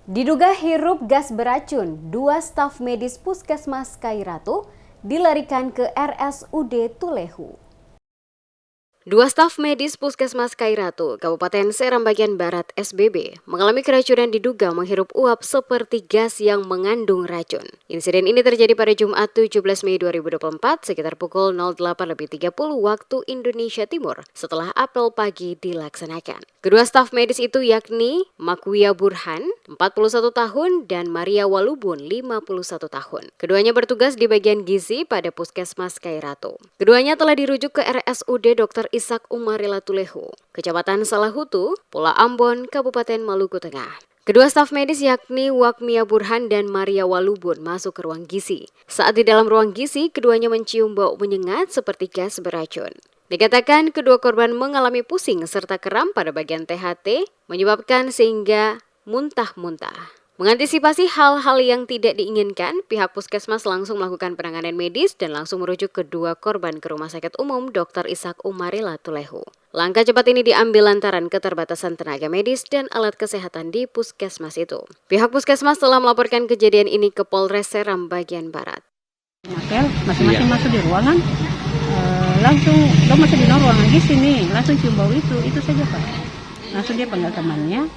Diduga hirup gas beracun, dua staf medis Puskesmas Kairatu dilarikan ke RSUD Tulehu. Dua staf medis Puskesmas Kairatu, Kabupaten Seram bagian Barat SBB, mengalami keracunan diduga menghirup uap seperti gas yang mengandung racun. Insiden ini terjadi pada Jumat 17 Mei 2024 sekitar pukul 08.30 waktu Indonesia Timur setelah apel pagi dilaksanakan. Kedua staf medis itu yakni Makuya Burhan, 41 tahun, dan Maria Walubun, 51 tahun. Keduanya bertugas di bagian gizi pada Puskesmas Kairatu. Keduanya telah dirujuk ke RSUD Dr. Ishak Umarela Tulehu, Kecamatan Salahutu, Pulau Ambon, Kabupaten Maluku Tengah. Kedua staf medis yakni Wakmia Burhan dan Maria Walubun masuk ke ruang gizi. Saat di dalam ruang gizi, keduanya mencium bau menyengat seperti gas beracun. Dikatakan kedua korban mengalami pusing serta kram pada bagian THT, menyebabkan sehingga muntah-muntah. Mengantisipasi hal-hal yang tidak diinginkan, pihak puskesmas langsung melakukan penanganan medis dan langsung merujuk kedua korban ke Rumah Sakit Umum Dr. Ishak Umarela Tulehu. Langkah cepat ini diambil lantaran keterbatasan tenaga medis dan alat kesehatan di puskesmas itu. Pihak puskesmas telah melaporkan kejadian ini ke Polres Seram bagian Barat. Masing-masing masuk di ruangan, langsung lo masuk di ruangan di sini, langsung cium bau itu saja Pak. Langsung dia panggil temannya.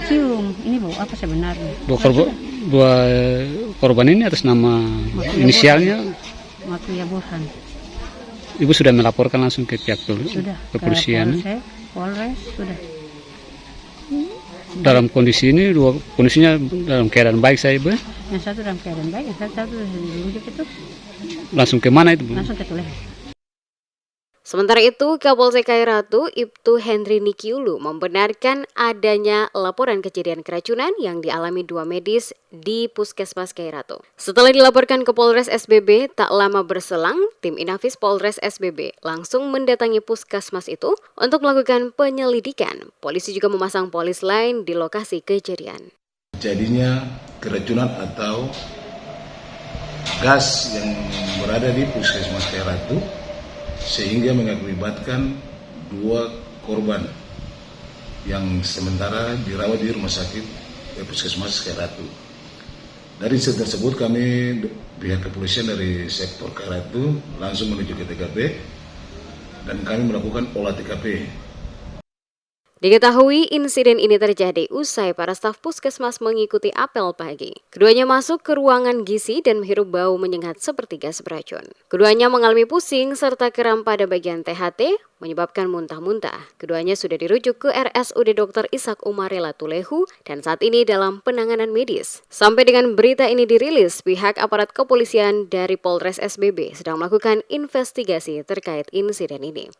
Cium, ini bau apa sebenarnya? Dua korban ini atas nama inisialnya Makuya Burhan. Ibu sudah melaporkan langsung ke pihak kepolisian. Polres sudah. Dalam kondisi ini kondisinya dalam keadaan baik saya Ibu. Yang satu dalam keadaan baik, yang satu dirujuk itu. Langsung ke mana itu Bu? Langsung ke Tulehu. Sementara itu, Kapolsek Kairatu Ibtu Henry Nikiulu membenarkan adanya laporan kejadian keracunan yang dialami dua medis di Puskesmas Kairatu. Setelah dilaporkan ke Polres SBB, tak lama berselang, tim Inafis Polres SBB langsung mendatangi puskesmas itu untuk melakukan penyelidikan. Polisi juga memasang polis lain di lokasi kejadian. Jadinya keracunan atau gas yang berada di Puskesmas Kairatu sehingga mengakibatkan dua korban yang sementara dirawat di Rumah Sakit Puskesmas Kairatu. Dari tersebut kami pihak kepolisian dari sektor Kairatu langsung menuju ke TKP dan kami melakukan olah TKP. Diketahui insiden ini terjadi usai para staf puskesmas mengikuti apel pagi. Keduanya masuk ke ruangan gizi dan menghirup bau menyengat seperti gas beracun. Keduanya mengalami pusing serta kram pada bagian THT, menyebabkan muntah-muntah. Keduanya sudah dirujuk ke RSUD Dr. Ishak Umarela Tulehu dan saat ini dalam penanganan medis. Sampai dengan berita ini dirilis, pihak aparat kepolisian dari Polres SBB sedang melakukan investigasi terkait insiden ini.